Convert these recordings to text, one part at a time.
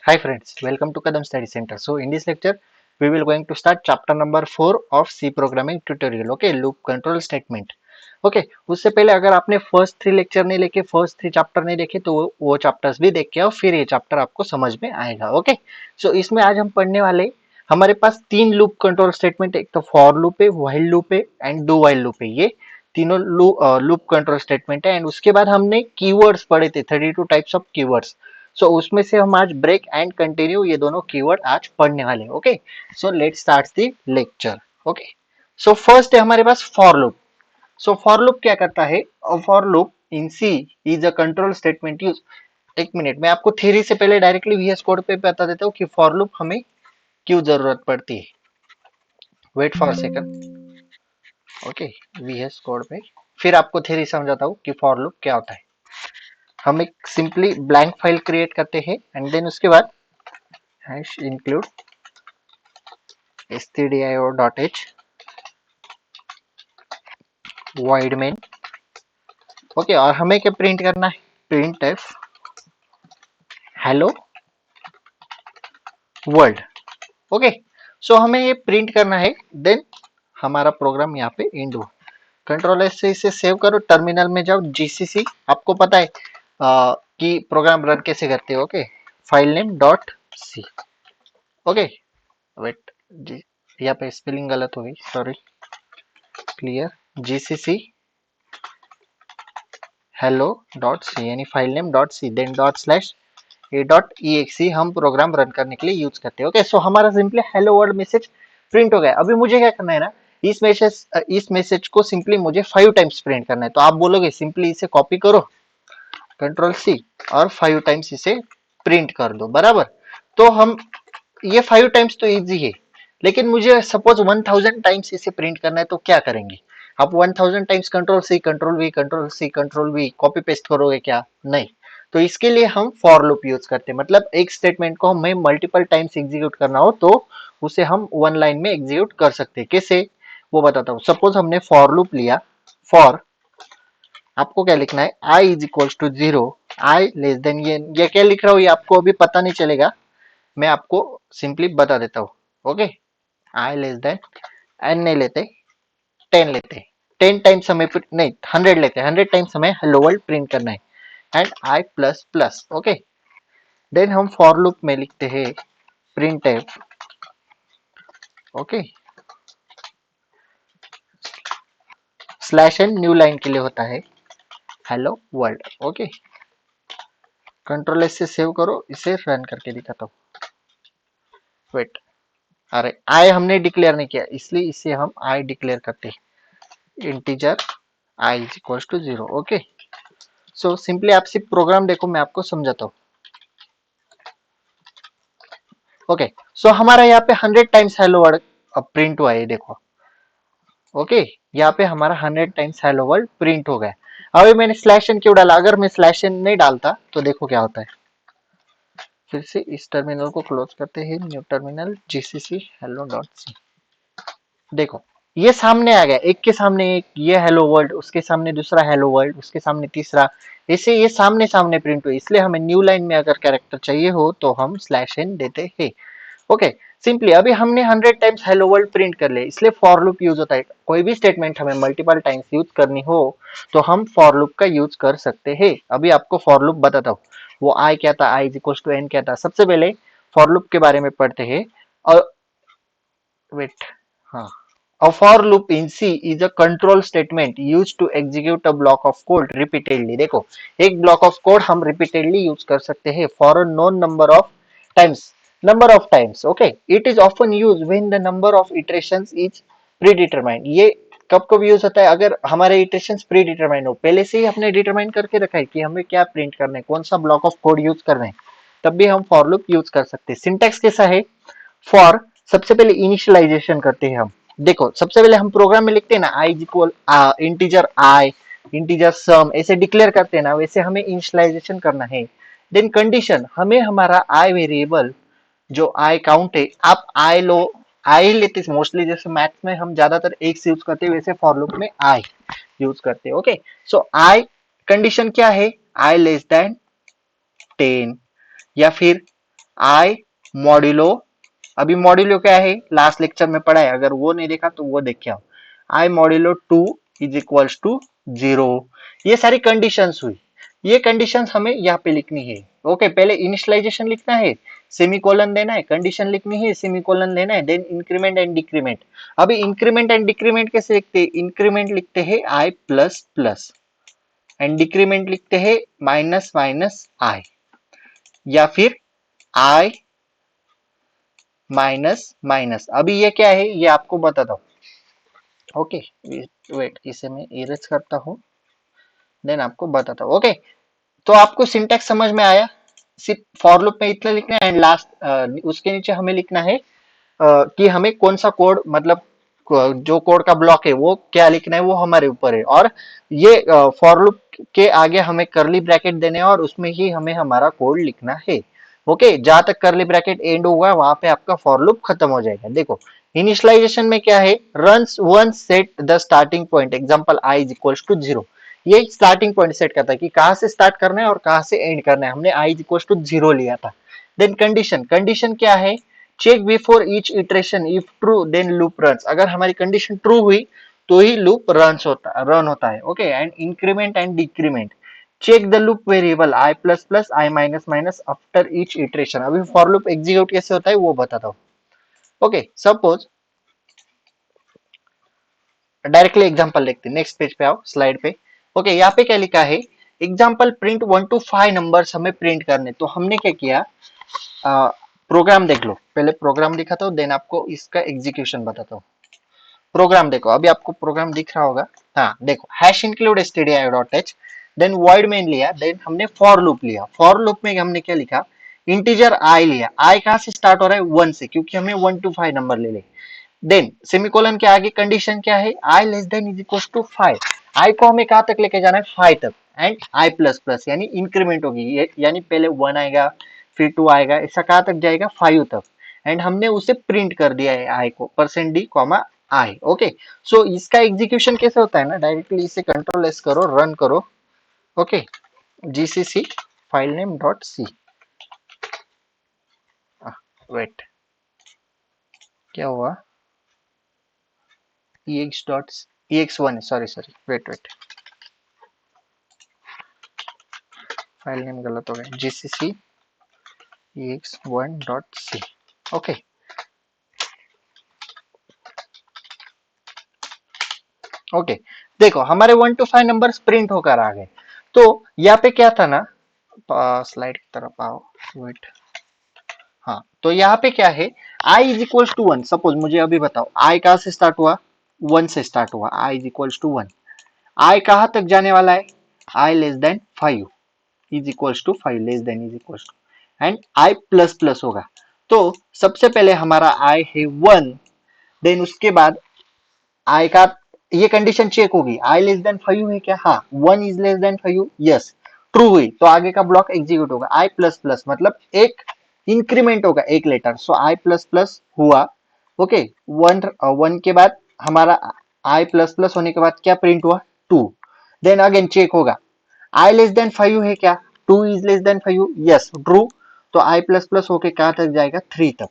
Hi friends, welcome to Kadam Study Center. So in this lecture, we will going to start chapter number 4 of C programming tutorial. Okay, loop control statement. Okay, उससे पहले अगर आपने first three lecture नहीं लेके first three chapter नहीं देखे तो वो चैप्टर्स भी देख के आओ, फिर ये चैप्टर आपको समझ में आएगा. ओके, सो इसमें आज हम पढ़ने वाले हमारे पास तीन लूप कंट्रोल स्टेटमेंट, एक तो फॉर लूप है, व्हाइल लूप है एंड डू व्हाइल लूप है. ये तीनों लूप कंट्रोल स्टेटमेंट है. एंड उसके बाद हमने कीवर्ड्स पढ़े थे, 32 टाइप्स ऑफ कीवर्ड्स. सो उसमें से हम आज ब्रेक एंड कंटिन्यू ये दोनों कीवर्ड आज पढ़ने वाले हैं. Okay, so let start the lecture. Okay, so first है हमारे पास for loop. So for loop क्या करता है? For loop in C is a control statement use. एक मिनट, मैं आपको थ्योरी से पहले डायरेक्टली वीएस कोड पे बता देता हूँ कि फॉर लूप हमें क्यों जरूरत पड़ती है. Wait for second. Okay, VS code पे फिर आपको थ्योरी समझाता हूँ कि फॉर लूप क्या होता है. हम एक सिंपली ब्लैंक फाइल क्रिएट करते हैं एंड देन उसके बाद hash include stdio.h void main. Okay, और हमें क्या प्रिंट करना है? Print f hello world. Okay, so हमें ये प्रिंट करना है. देन हमारा प्रोग्राम यहाँ पे एंड हो. कंट्रोल एस से इसे सेव करो, टर्मिनल में जाओ, जीसीसी. आपको पता है कि प्रोग्राम रन कैसे करते हो. Okay, file name dot C. Okay, wait, यहाँ पे स्पेलिंग गलत हो गई, sorry. Clear, GCC hello dot C यानी file name dot C, then dot slash a dot e x हम प्रोग्राम रन करने के लिए यूज करते हैं. ओके, सो हमारा simply hello world message print हो गया. अभी मुझे क्या करना है ना, इस मैसेज को सिंपली मुझे 5 टाइम्स प्रिंट करना है. तो आप बोलोगे सिंपली इसे कॉपी करो, कंट्रोल सी, और 5 टाइम्स इसे प्रिंट कर दो. बराबर. तो हम ये 5 टाइम्स तो इजी है, लेकिन मुझे सपोज 1000 टाइम्स इसे प्रिंट करना है तो क्या करेंगे? आप 1000 times control C copy paste करोगे क्या? नहीं. तो इसके लिए हम फॉर लूप यूज करते हैं. मतलब एक स्टेटमेंट को हमें मल्टीपल टाइम्स एग्जीक्यूट करना हो तो उसे हम वन लाइन में एग्जीक्यूट कर सकते हैं. कैसे, वो बताता हूँ. सपोज हमने फॉर लूप लिया. फॉर, आपको क्या लिखना है? i is equal to 0, I less than, ये क्या लिख रहा हूँ ये आपको अभी पता नहीं चलेगा, मैं आपको सिंपली बता देता हूँ. ओके, आई लेस देन, एन नहीं लेते, 10 लेते. 10 टाइम्स हमें नहीं, 100 लेते. 100 टाइम्स हमें हेलो वर्ल्ड प्रिंट करना है. And I plus plus. Okay, then हम फॉर लूप में लिखते हैं print F. Okay, slash N new line के लिए होता है hello world. Okay, control S से सेव करो, इसे रन करके दिखाता हूँ. वेट, अरे आई हमने डिक्लेयर नहीं किया, इसलिए इसे हम आई डिक्लेयर करते हैं. Integer I is equal to 0. Okay, so simply आप सिर्फ प्रोग्राम देखो, मैं आपको समझाता हूँ. ओके, सो हमारा यहाँ पे 100 टाइम्स हेलो वर्ल्ड प्रिंट हुआ है, देखो. ओके, यहाँ पे हमारा 100 टाइम्स हेलो वर्ल्ड प्रिंट हो गया. अभी मैंने स्लैश एन क्यों डाला? अगर मैं स्लैश एन नहीं डालता तो देखो क्या होता है. फिर से इस टर्मिनल को क्लोज करते हैं, new terminal, GCC hello dot C. देखो, ये सामने आ गया, एक के सामने एक, ये हेलो वर्ल्ड, उसके सामने दूसरा हेलो वर्ल्ड, उसके सामने तीसरा, ऐसे ये सामने सामने प्रिंट हुए. इसलिए हमें न्यू लाइन में अगर कैरेक्टर चाहिए हो तो हम स्लैश एन देते हैं. ओके, सिंपली अभी हमने 100 टाइम्स हेलो वर्ल्ड प्रिंट कर ले, इसलिए फॉर लूप यूज होता है. कोई भी स्टेटमेंट हमें मल्टीपल टाइम्स यूज करनी हो तो हम फॉर लूप का यूज कर सकते हैं. अभी आपको फॉर लूप बताता हूँ. वो आई क्या था, आई इज इक्वल टू एन क्या था. सबसे पहले फॉर लूप के बारे में पढ़ते हैं. और वेट, हाँ, a for loop in C is a control statement used to execute a block of code repeatedly. देखो, एक block of code हम repeatedly use कर सकते हैं for a known number of times. Okay, it is often used when the number of iterations is predetermined. ये कब कब use होता है? अगर हमारे इटरेशंस प्री डिटरमाइन हो, पहले से ही हमने डिटरमाइन करके रखा है कि हमें क्या प्रिंट करना है, कौन सा ब्लॉक ऑफ कोड यूज करना है, तब भी हम फॉर लूप यूज कर सकते हैं. सिंटेक्स कैसा है? फॉर, सबसे पहले इनिशियलाइजेशन करते हैं हम. देखो, सबसे पहले हम प्रोग्राम में लिखते हैं ना, I equal integer I, integer सम, ऐसे डिक्लेयर करते हैं ना, वैसे हमें इनिशियलाइजेशन करना है. देन कंडीशन, हमें हमारा आई वेरिएबल जो आई काउंट है, आप आई लो, आई लेते मोस्टली, जैसे मैथ्स में हम ज्यादातर एक्स यूज करते हैं, वैसे फॉर लूप में आई यूज करते हैं. ओके, सो आई कंडीशन क्या है? आई लेस देन 10, या फिर आई मॉड्यूलो, अभी मॉड्यूलो क्या है लास्ट लेक्चर में पढ़ा है, अगर वो नहीं देखा तो वो देख के आओ। आई मॉड्यूलो 2 इज इक्वल्स टू 0। ये सारी कंडीशंस हुई, ये कंडीशंस हमें यहाँ पे लिखनी है। ओके, पहले इनिशियलाइजेशन लिखना है, सेमीकोलन देना है, कंडीशन लिखनी है, सेमीकोलन देना है, देन इंक्रीमेंट एंड डिक्रीमेंट। अभी इंक्रीमेंट एंड डिक्रीमेंट कैसे लिखते हैं? इंक्रीमेंट लिखते हैं आई प्लस प्लस एंड डिक्रीमेंट लिखते हैं माइनस माइनस आई, या फिर आई माइनस माइनस। अभी ये क्या है ये आपको बताता हूँ। ओके वेट, इसे मैं इरेज करता हूँ, देन आपको बताता हूँ। ओके, तो आपको सिंटैक्स समझ में आया? सिर्फ फॉर लूप में इतना लिखना है एंड लास्ट उसके नीचे हमें लिखना है कि हमें कौन सा कोड, मतलब जो कोड का ब्लॉक है वो क्या लिखना है वो हमारे ऊपर है। और ये फॉर लूप के आगे हमें करली ब्रैकेट देने हैं और उसमें ही हमें हमारा कोड लिखना है। ओके, जहां तक करली ब्रैकेट एंड होगा वहां पे आपका फॉर लूप खत्म हो जाएगा। देखो इनिशियलाइजेशन में क्या है, runs once set the starting point example I is equals to 0। ये स्टार्टिंग पॉइंट सेट करता है कि कहां से स्टार्ट करना है और कहां से एंड करना है। हमने आई इज इक्वल्स टू 0 लिया था। देन कंडीशन, कंडीशन क्या है, check before each iteration if true then loop runs. अगर हमारी कंडीशन ट्रू हुई तो ही लूप रन होता है। Okay, and increment and decrement, check the loop variable I plus plus I minus minus after each iteration. अभी for loop execute कैसे होता है वो बताता हूँ। ओके, सपोज डायरेक्टली एग्जांपल देखते हैं, नेक्स्ट पेज पे आओ, स्लाइड पे। ओके, यहाँ पे क्या लिखा है, एग्जांपल प्रिंट 1 to 5 नंबर्स हमें प्रिंट करने। तो हमने क्या किया, प्रोग्राम देख लो, पहले प्रोग्राम दिखाता हूँ देन आपको इसका एग्जीक्यूशन बताता हूँ। प्रोग्राम देखो, अभी आपको प्रोग्राम दिख रहा होगा। हाँ देखो, hash include stdio dot h, then void main लिया, देन हमने फॉर लूप लिया। फॉर लूप में हमने क्या लिखा, इंटीजर आई लिया। आई कहाँ से स्टार्ट हो रहा है, 1 से, क्योंकि हमें 1 to 5 नंबर ले ले। देन सेमीकोलन के आगे कंडीशन क्या है, i less than is equal to 5। I को हमें कहाँ तक लेके जाना है, 5 तक। एंड आई प्लस प्लस यानी इंक्रीमेंट होगी, यानी पहले 1 आएगा फिर 2 आएगा, ऐसा कहाँ तक जाएगा, 5 तक। एंड हमने उसे प्रिंट कर दिया है आई को, percent D comma I. Okay, so इसका एग्जीक्यूशन कैसे होता है ना, डायरेक्टली इसे कंट्रोल एस करो, रन करो। Okay, GCC file name dot C, wait क्या हुआ, ex dot ex1 sorry sorry wait wait, file name गलत हो गया, जीसीसी ex1.c। ओके, ओके, देखो हमारे 1 to 5 नंबर्स प्रिंट होकर आ गए। तो यहाँ पे क्या था ना, स्लाइड की तरफ आओ, वेट। हाँ, तो यहाँ पे क्या है, i is equal to 1। Suppose मुझे अभी बताओ i कहाँ से स्टार्ट हुआ, 1 से स्टार्ट हुआ, i is equal to 1। i कहाँ तक जाने वाला है, i less than 5 is equal to 5, less than is equal to, and i plus plus होगा। तो सबसे पहले हमारा i है 1, देन उसके बाद i का ये कंडीशन चेक होगी, i लेस देन 5 है क्या, हाँ 1 is less than 5, yes true हुई, तो आगे का ब्लॉक एग्जीक्यूट होगा। i प्लस प्लस मतलब एक इंक्रीमेंट होगा एक later, so i plus plus हुआ। ओके, 1 के बाद हमारा i प्लस प्लस होने के बाद क्या प्रिंट हुआ, 2। देन अगेन चेक होगा, i लेस देन 5 है क्या, 2 is less than 5, yes true, तो i प्लस प्लस होके कहाँ तक जाएगा, 3 तक।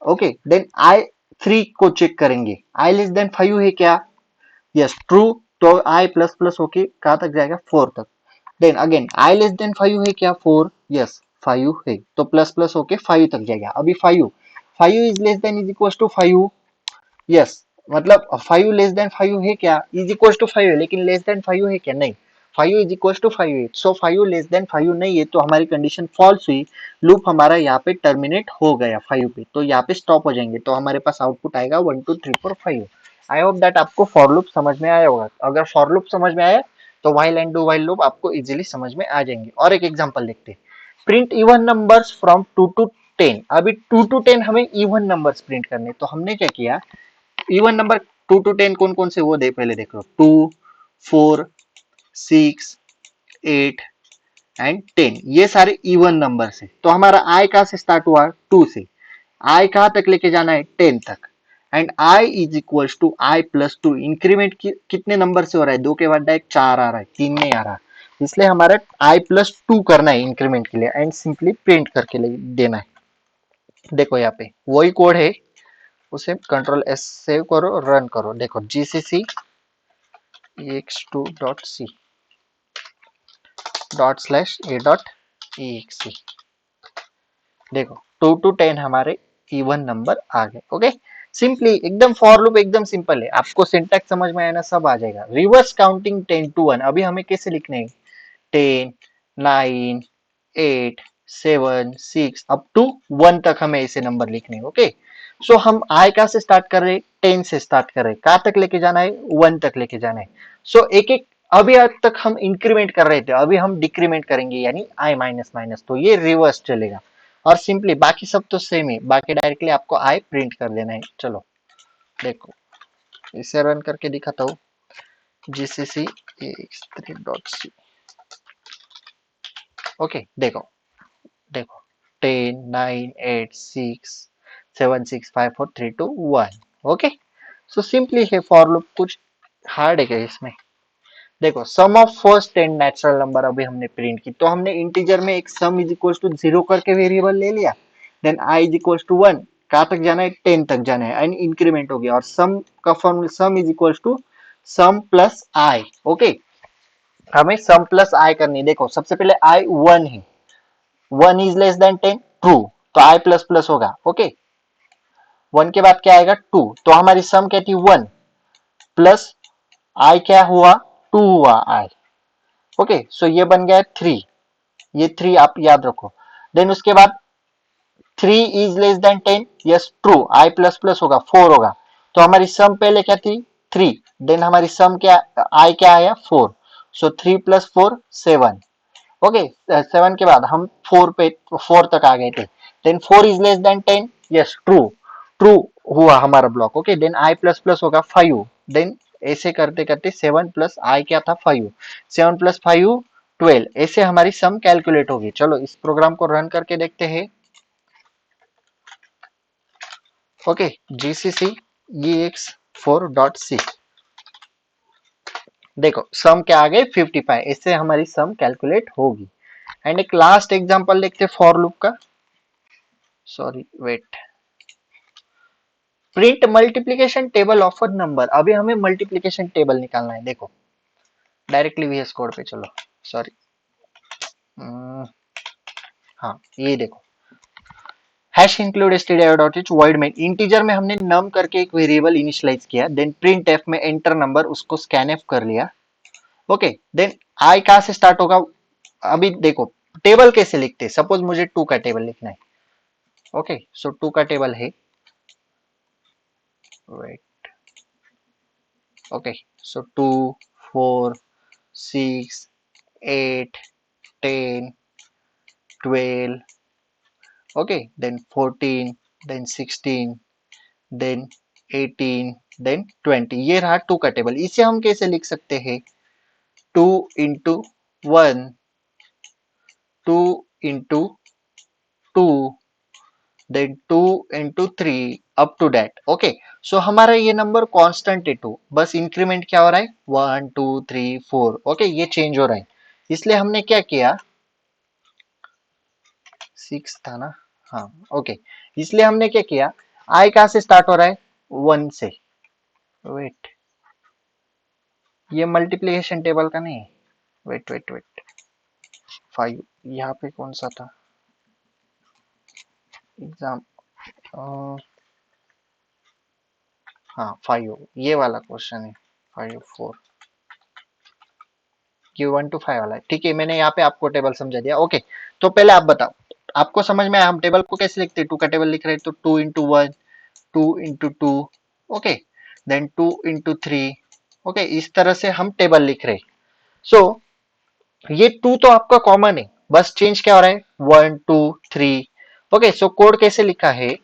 ओके, देन आई 3 को चेक करेंगे, आई लेस देन 5 है क्या, यस ट्रू, तो आई प्लस प्लस होके कहाँ तक जाएगा, 4 तक। Then again i less than 5 है क्या, 4, यस 5 है, तो प्लस प्लस होके 5 तक जाएगा। अभी 5 is less than is equal to 5, yes मतलब 5 लेस देन 5 है क्या, इज इक्वल टू 5 है, लेकिन लेस देन 5 है क्या, नहीं, 5 इज इक्वल टू 5 है, सो 5 लेस देन 5 नहीं है, तो हमारी कंडीशन फॉल्स हुई। लूप हमारा यहाँ पे टर्मिनेट हो गया 5 पे, तो यहाँ पे स्टॉप हो जाएंगे, तो हमारे पास आउटपुट आएगा 1 2 3 4 5। आई होप दैट आपको फॉर लूप समझ में आया होगा। अगर फॉर लूप समझ में आया तो while and do while loop आपको इजीली समझ में आ जाएंगे। और एक एग्जांपल देखते हैं, print even numbers from 2 to 10। अभी 2 to 10 हमें इवन नंबर्स प्रिंट करने, तो हमने क्या किया, इवन नंबर 2 to 10 कौन कौन से वो दे पहले देख लो, 2 4 6 8 एंड 10, ये सारे इवन नंबर है। तो हमारा आई कहां से स्टार्ट हुआ, 2 से, आई कहां तक लेके जाना है, 10 तक। And i is equal to i plus 2, increment कितने नंबर से हो रहा है, 2 के बाद डायरेक्ट 4 आ रहा है, 3 नहीं आ रहा, इसलिए हमारा आई प्लस 2 करना है इंक्रीमेंट के लिए, एंड सिंपली प्रिंट करके देना है। देखो यहाँ पे वही कोड है, उसे कंट्रोल एस सेव करो, रन करो। देखो जीसीसी ex2.c ./a.exe, देखो 2 to 10 हमारे इवन नंबर आ गए। ओके, सिंपली एकदम फॉर लूप एकदम सिंपल है, आपको सिंटैक्स समझ में आया ना, सब आ जाएगा। रिवर्स काउंटिंग 10 to 1 अभी हमें कैसे लिखने हैं, 10 9 8 7 6 अप टू 1 तक हमें ऐसे नंबर लिखने हैं। ओके, सो हम आई कहां से स्टार्ट कर रहे हैं, 10 से स्टार्ट कर रहे हैं, कहां तक लेके जाना है, 1 तक लेके जाना है। सो एक एक अभी तक हम इंक्रीमेंट कर रहे थे, अभी हम डिक्रीमेंट करेंगे यानी आई माइनस माइनस, तो ये रिवर्स चलेगा। और सिंपली बाकी सब तो सेम है, बाकी डायरेक्टली आपको आई प्रिंट कर देना है। चलो देखो इसे रन करके दिखाता हूँ, जीसीसी ex3.c। ओके देखो, देखो 10 9 8 6 7 6 5 4 3 2 1। ओके, सो सिंपली है फॉर लूप, कुछ हार्ड है क्या इसमें। देखो सम ऑफ फर्स्ट 10 नेचुरल नंबर अभी हमने प्रिंट की, तो हमने इंटीजर में एक सम इज इक्वल टू 0 करके वेरिएबल ले लिया, then i is equal to 1, कहां तक जाना है, 10 तक जाना है, एंड इंक्रीमेंट हो गया। और सम का formula sum is equal to sum plus i. Okay, हमें सम प्लस आई करनी है। देखो सबसे पहले आई 1 है, 1 इज लेस देन 10, ट्रू, तो आई प्लस प्लस होगा। ओके, 1 के बाद क्या आएगा, 2, तो हमारी सम क्या थी 1 प्लस आई क्या हुआ, 2 हुआ आई। ओके, सो ये बन गया 3, ये 3 आप याद रखो। देन उसके बाद 3 is less than 10, yes true, I plus plus होगा 4 होगा, तो हमारी सम पहले क्या थी 3, देन हमारी सम क्या, आई क्या आया 4, सो 3 प्लस 4 7। ओके, 7 के बाद हम 4 पे 4 तक आ गए थे, then 4 is less than 10, yes true, true हुआ हमारा block. Okay, then i plus plus होगा 5, देन ऐसे करते करते 7 प्लस आई क्या था 5, 7 प्लस 5 12, ऐसे हमारी सम कैलकुलेट होगी। चलो इस प्रोग्राम को रन करके देखते हैं। ओके, जीसीसी ex4.c, देखो सम क्या आ गए 55, इससे हमारी सम कैलकुलेट होगी। एंड एक लास्ट एग्जांपल देखते फॉर लूप का, sorry wait, print multiplication table of a number. अभी हमें मल्टीप्लीकेशन टेबल निकालना है। देखो डायरेक्टली वीएस कोड पे चलो, सॉरी हाँ ये देखो, हैश इंक्लूड stdio.h void में इंटीजर में हमने नम करके एक वेरिएबल इनिशियलाइज किया, देन प्रिंट एफ में एंटर नंबर, उसको स्कैन एफ कर लिया। ओके, देन आई कहां से स्टार्ट होगा, अभी देखो टेबल कैसे लिखते हैं, सपोज मुझे 2 का टेबल लिखना है। ओके, सो 2 का टेबल है, वेट, ओके, सो 2 4 6 8 10 12, okay, then 14, then 16, then 18, then 20, ये रहा 2 का टेबल। इसे हम कैसे लिख सकते हैं, 2 into 1, 2 into 2, then 2 into 3 up to that. Okay, so हमारा ये नंबर कांस्टेंट है 2, बस इंक्रीमेंट क्या हो रहा है 1 2 3 4। ओके, ये चेंज हो रहा है, इसलिए हमने क्या किया, 6 था ना, हाँ ओके, इसलिए हमने क्या किया, आई कहां से स्टार्ट हो रहा है 1 से, वेट, ये मल्टीप्लिकेशन टेबल का नहीं, वेट वेट वेट, 5 यहाँ पे कौन सा था एग्जाम, हाँ 5 ये वाला क्वेश्चन है, 5 4, ये 1 to 5 वाला है। ठीक है, मैंने यहाँ पे आपको टेबल समझा दिया। ओके, तो पहले आप बताओ, आपको समझ में आया हम टेबल को कैसे लिखते हैं, 2 का टेबल लिख रहे हैं तो 2 into 1, 2 into 2, okay, then 2 into 3, okay, इस तरह से हम टेबल लिख रहे हैं। सो ये 2 तो आपका कॉमन है, बस चेंज क्या हो रहा है 1 2 3। ओके, सो कोड कैसे लिखा है,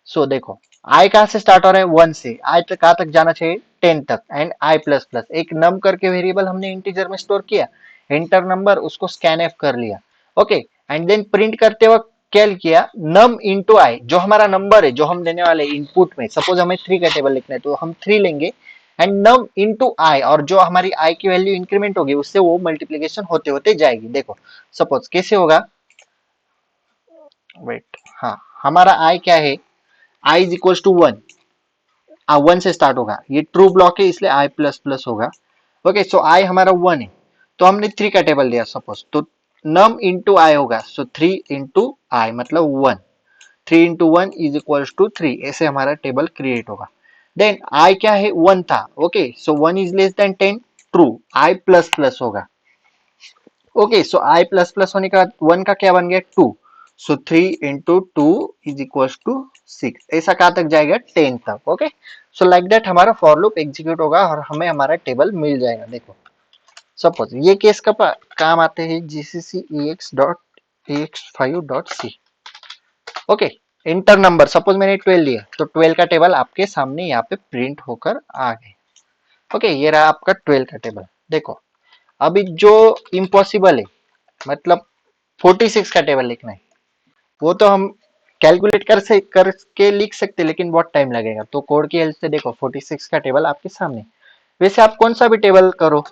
सो देखो आई कहां से स्टार्ट हो रहा है 1 से, आई तक कहां तक जाना चाहिए 10 तक, एंड आई प्लस प्लस एक नम करके वेरिएबल हमने इंटीजर में स्टोर किया, एंटर नंबर, उसको स्कैन एफ कर लिया। ओके, एंड देन प्रिंट करते वक्त क्या किया, नम इंटू आई, जो हमारा नंबर है जो हम देने वाले इनपुट में, सपोज हमें 3 का टेबल लिखना है तो हम 3 लेंगे, एंड नम इंटू आई, और जो हमारी आई की वैल्यू इंक्रीमेंट होगी उससे वो मल्टीप्लीकेशन होते होते जाएगी। देखो सपोज कैसे होगा, वेट, हाँ हमारा आई क्या है, आई इज इक्वल टू 1, 1 से स्टार्ट होगा, ये ट्रू ब्लॉक है इसलिए आई प्लस प्लस होगा। ओके, सो आई हमारा 1 है, तो हमने 3 का टेबल लिया सपोज, तो नम इंटू आई होगा, सो 3 इंटू आई मतलब 1, 3 इंटू 1 इज इक्वल टू 3, ऐसे हमारा टेबल क्रिएट होगा। देन आई क्या है, 1 था, okay, so 1 is less than 10, true, I plus plus होगा। ओके, सो आई प्लस प्लस होने के बाद 1 का क्या बन गया, 2, सो 3 इंटू 2 इज इक्वल टू 6, ऐसा कहाँ तक जाएगा, 10 तक। ओके, सो लाइक दैट हमारा फॉर लूप एग्जीक्यूट होगा और हमें हमारा टेबल मिल जाएगा। देखो सपोज ये केस का काम आते हैं GCC ex dot ex5 dot C. Okay, enter number suppose मैंने 12 लिया, तो 12 का टेबल आपके सामने यहाँ पे प्रिंट होकर आ गए। ओके, ये रहा आपका 12 का टेबल। देखो अभी जो इम्पॉसिबल है, मतलब 46 का टेबल लिखना है, वो तो हम कैलकुलेट करके लिख सकते, लेकिन बहुत टाइम लगेगा, तो कोड की हेल्प से देखो 46 का टेबल आपके सामने। वैसे आप कौन सा भी टेबल करो,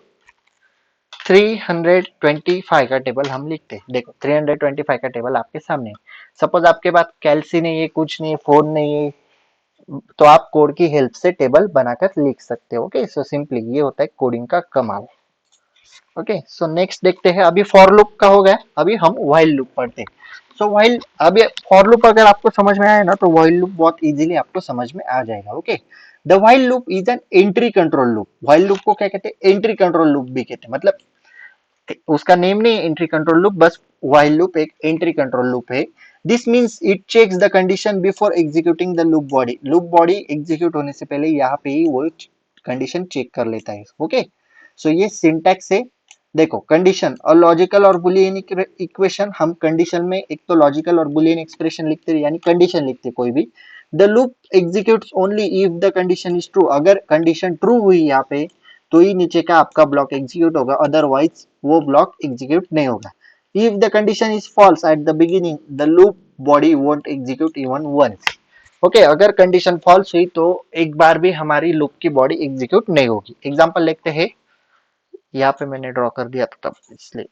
325 का टेबल हम लिखते हैं। देखो 325 का टेबल आपके सामने, सपोज आपके पास कैलसी नहीं है, कुछ नहीं है, फोन नहीं है, तो आप कोड की हेल्प से टेबल बनाकर लिख सकते हो। ओके, सो सिंपली ये होता है कोडिंग का कमाल। ओके, सो नेक्स्ट देखते हैं, अभी फॉर लूप का हो गया, अभी हम व्हाइल लूप पढ़ते हैं। सो व्हाइल, अभी फॉर लूप अगर आपको समझ में आया ना, तो व्हाइल लूप बहुत इजीली आपको समझ में आ जाएगा। Okay, the while loop is an entry control loop. While loop को क्या कहते हैं, एंट्री कंट्रोल लूप भी कहते हैं, मतलब उसका नेम नहीं एंट्री कंट्रोल लूप, बस व्हाइल लूप एक एंट्री कंट्रोल लूप है। This means it checks the condition before executing the loop body. Loop body execute होने से पहले यहाँ पे ही वो कंडीशन चेक कर लेता है। ओके, सो ये सिंटैक्स है। देखो कंडीशन और लॉजिकल और बुलियन इक्वेशन, हम कंडीशन में एक तो लॉजिकल और बुलियन एक्सप्रेशन लिखते हैं, यानी कंडीशन लिखते कोई भी। The loop executes only if the condition is true. अगर कंडीशन ट्रू हुई यहाँ पे, तो ही नीचे का आपका ब्लॉक एग्जीक्यूट होगा, अदरवाइज वो ब्लॉक एग्जीक्यूट नहीं होगा। If the condition is false at the beginning, the loop body won't execute even once. Okay, अगर कंडीशन फॉल्स हुई तो एक बार भी हमारी लूप की बॉडी एग्जीक्यूट नहीं होगी। एग्जांपल देखते हैं, यहाँ पे मैंने ड्रॉ कर दिया था तब, इसलिए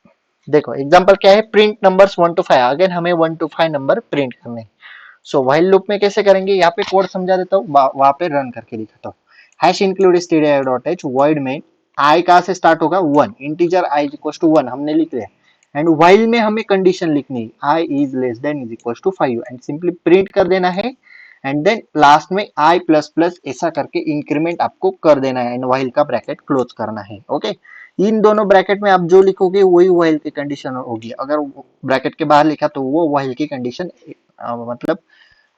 देखो एग्जांपल क्या है, प्रिंट नंबर्स 1 to 5। अगेन हमें 1 to 5 नंबर प्रिंट करने हैं। सो व्हाइल लूप में कैसे करेंगे, यहाँ पे कोड समझा देता हूँ, वहां पे रन करके दिखाता हूँ। Hash include stdio dot h, void main i कहाँ से स्टार्ट होगा, 1, integer I is equal to 1 हमने लिख लिया। एंड व्हाइल में हमें कंडीशन लिखनी है, i is less than is equal to 5, and simply print कर देना है। एंड देन लास्ट में आई प्लस प्लस ऐसा करके इंक्रीमेंट आपको कर देना है, एंड व्हाइल का ब्रैकेट क्लोज करना है। ओके, इन दोनों ब्रैकेट में आप जो लिखोगे वही व्हाइल की कंडीशन होगी। अगर ब्रैकेट के बाहर लिखा तो वो व्हाइल की कंडीशन, मतलब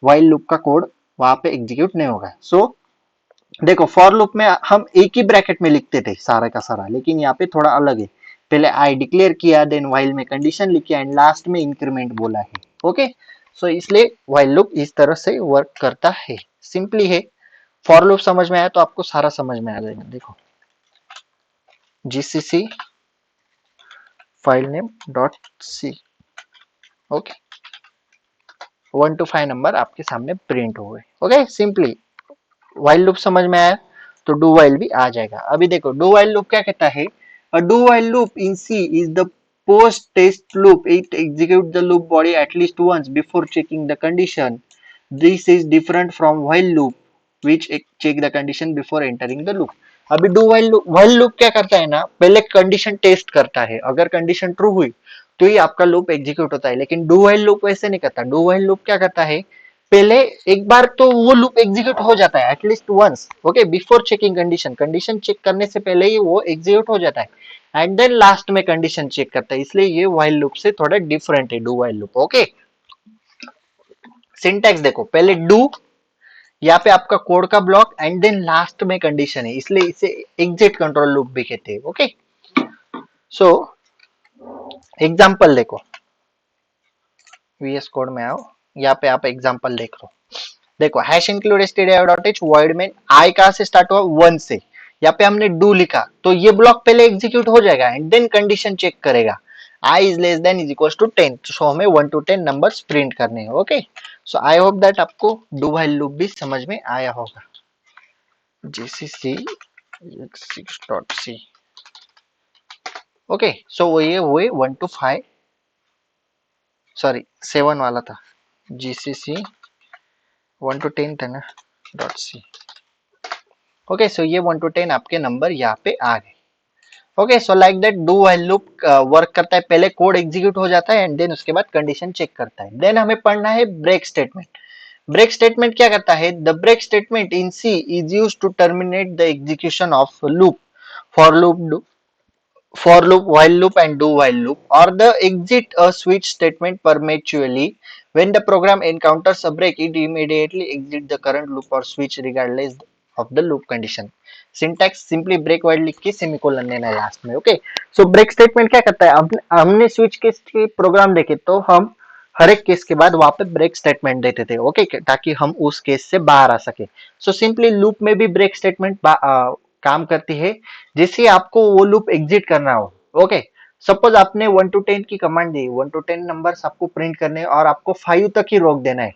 व्हाइल लूप का कोड वहां पे एग्जीक्यूट नहीं होगा। सो देखो फॉर लूप में हम एक ही ब्रैकेट में लिखते थे सारा का सारा, लेकिन यहाँ पे थोड़ा अलग है। पहले आई डिक्लेयर किया, देन व्हाइल में कंडीशन लिखी, एंड लास्ट में इंक्रीमेंट बोला है। ओके, सो इसलिए व्हाइल लूप इस तरह से वर्क करता है, सिंपली है। फॉर लूप समझ में आया तो आपको सारा समझ में आ जाएगा। देखो GCC file name dot C. Okay, 1 to 5 number आपके सामने प्रिंट हो गए। ओके, सिंपली व्हाइल लूप समझ में आया तो डू व्हाइल भी आ जाएगा। अभी देखो डू व्हाइल लूप क्या कहता है, a do while loop in C is the post test loop, it execute the loop body at least once before checking the condition. This is different from while loop which check the condition before entering the loop. अभी do while loop क्या करता है ना, पहले condition test करता है, अगर condition true हुई तो ही आपका लूप एग्जीक्यूट होता है। लेकिन डू व्हाइल लूप वैसे नहीं करता। डू व्हाइल लूप क्या करता है, पहले एक बार तो वो लूप एग्जीक्यूट हो जाता है at least once, okay, before checking condition, condition check करने से पहले ही वो एग्जीक्यूट हो जाता है। एंड देन लास्ट में कंडीशन चेक करता है, इसलिए ये व्हाइल लूप से थोड़ा डिफरेंट है do while loop. Okay, syntax देखो, पहले डू, यहाँ पे आपका कोड का ब्लॉक, एंड देन लास्ट में कंडीशन है, इसलिए इसे एग्जिट कंट्रोल लूप भी कहते हैं। ओके, सो एग्जांपल देखो, वीएस कोड में आओ, यहाँ पे आप एग्जांपल देख लो। देखो hash include stdio dot h, void main आई कहां से स्टार्ट हुआ, 1 से, यहाँ पे हमने डू लिखा तो ये ब्लॉक पहले एग्जीक्यूट हो जाएगा, एंड देन कंडीशन चेक करेगा, i is less than is equal to 10, so हमें 1 to 10 नंबर्स प्रिंट करने हैं। Okay, so I hope that आपको डू व्हाइल लूप भी समझ में आया होगा। GCC x6.c। ओके, सो वो ये 1 to 5, सॉरी 7 वाला था, GCC 1 to 10 था ना .c। ओके सो ये 1 to 10 आपके नंबर यहाँ पे आ गए। Okay so like that do while loop work करता है, पहले कोड एग्जीक्यूट हो जाता है एंड देन उसके बाद कंडीशन चेक करता है। देन हमें पढ़ना है ब्रेक स्टेटमेंट। ब्रेक स्टेटमेंट क्या करता है? The break statement in C is used to terminate the execution of loop, for loop, for loop, while loop and do while loop, or the exit a switch statement perpetually. When the program encounters a break, it immediately exits the current loop or switch regardless of the loop condition. Syntax simply break while लिख के semicolon लेना है last में। Okay so break statement क्या करता है? हमने switch case के प्रोग्राम देखे तो हम हर एक केस के बाद वहां पे ब्रेक स्टेटमेंट देते थे। ओके ताकि हम उस केस से बाहर आ सके। सो सिंपली लूप में भी ब्रेक स्टेटमेंट काम करती है जिससे आपको वो लूप एग्जिट करना हो। ओके सपोज आपने 1 to 10 की कमांड दी, 1 to 10 नंबर्स आपको प्रिंट करने और आपको 5 तक ही रोक देना है।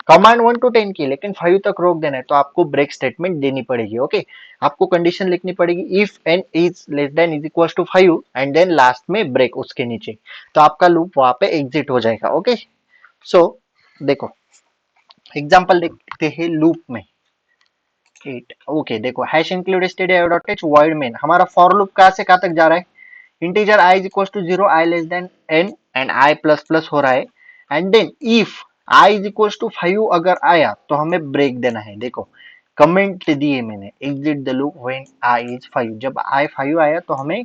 कमांड 1 to 10 की लेकिन 5 तक रोक देना है तो आपको ब्रेक स्टेटमेंट देनी पड़ेगी। ओके आपको कंडीशन लिखनी पड़ेगी if n is less than is equal to 5 and then last में ब्रेक उसके नीचे, तो आपका लूप वहां पे एग्जिट हो जाएगा। ओके सो देखो एग्जांपल देखते हैं लूप में। 8 ओके देखो hash include stdio.h void main, हमारा फॉर लूप कहां से कहां तक जा रहा है? Integer i is equal to 0, i less than n and i plus plus हो रहा है and then if i is equal to 5 अगर आया तो हमें ब्रेक देना है। देखो कमेंट दिए मैंने exit the loop when i is 5, जब i 5 आया तो हमें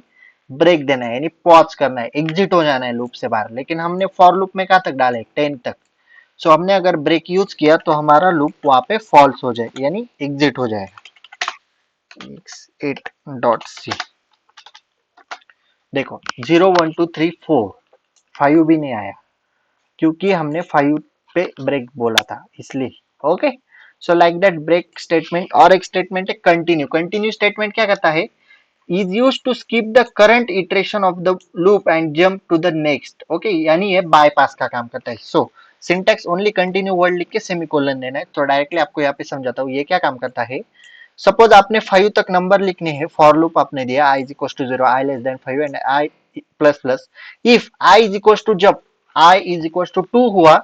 ब्रेक देना है यानी पॉज करना है, एग्जिट हो जाना है लूप से बाहर। लेकिन हमने फॉर लूप में कहां तक डाले? 10 तक। सो हमने अगर ब्रेक यूज किया तो हमारा लूप वहां पे फॉल्स हो जाए यानी एग्जिट हो जाएगा। x8.c देखो 0 1 2 3 4 5 भी नहीं आया क्योंकि हमने 5 पे ब्रेक बोला था इसलिए। Okay so like that break statement. और एक स्टेटमेंट है कंटिन्यू। कंटिन्यू स्टेटमेंट क्या करता है? is used to skip the current iteration of the loop and jump to the next। Okay यानी ये बाईपास का काम करता है। So syntax only continue word लिख के सेमीकोलन देना है। तो डायरेक्टली आपको यहाँ पे समझाता हूँ ये क्या काम करता है। सपोज आपने 5 तक नंबर लिखने हैं, फॉर लूप आपने दिया i is equal to 0, i less than 5 and i plus plus. If i is equal to, जब i इज इक्वल टू 2 हुआ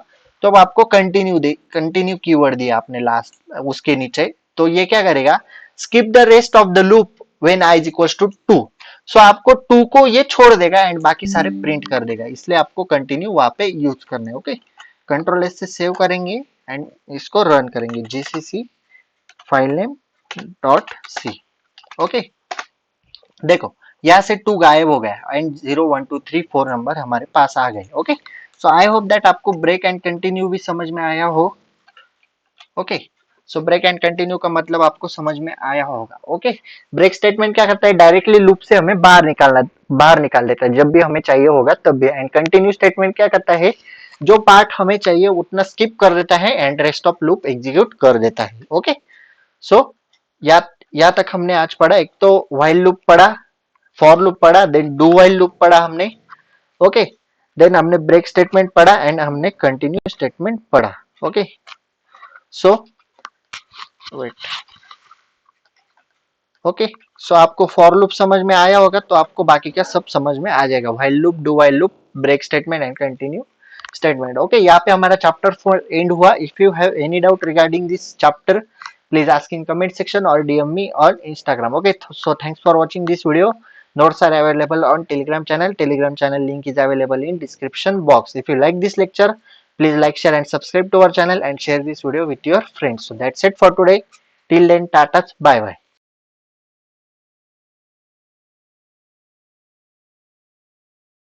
तो अब आपको कंटिन्यू कीवर्ड दिया आपने लास्ट उसके नीचे, तो ये क्या करेगा? Skip the rest of the loop when i is equal to 2। So आपको 2 को ये छोड़ देगा एंड बाकी सारे प्रिंट कर देगा, इसलिए आपको कंटिन्यू वहां पे यूज करना है। ओके कंट्रोल एस से सेव करेंगे एंड इसको रन करेंगे GCC file name .c। Okay देखो यहाँ से 2 गायब हो गया एंड 0 1 2 3 4 नंबर हमारे पास आ गए। Okay so I hope that आपको ब्रेक एंड कंटिन्यू भी समझ में आया हो। Okay so break and continue का मतलब आपको समझ में आया होगा। ओके ब्रेक स्टेटमेंट क्या करता है? डायरेक्टली लूप से हमें बाहर निकाल देता है जब भी हमें चाहिए होगा तब भी। एंड कंटिन्यू स्टेटमेंट क्या करता है? जो पार्ट हमें चाहिए उतना स्किप कर देता है and rest of loop execute कर देता है। ओके सो या तक हमने आज पढ़ा, एक तो व्हाइल लूप पढ़ा, फॉर लूप पढ़ा, देन डू व्हाइल लूप पढ़ा हमने। ओके देन हमने ब्रेक स्टेटमेंट पढ़ा एंड हमने कंटिन्यू स्टेटमेंट पढ़ा। Okay so wait okay so आपको फॉर लूप समझ में आया होगा तो आपको बाकी का सब समझ में आ जाएगा। While loop, do while loop, break statement and continue statement. Okay यहाँ पे हमारा चैप्टर 4 एंड हुआ। If you have any doubt regarding this chapter please ask in comment section or DM me on Instagram। Okay so thanks for watching this video। Notes are available on Telegram channel। Telegram channel link is available in description box। If you like this lecture please like, share and subscribe to our channel and share this video with your friends। So that's it for today, till then tata, bye bye।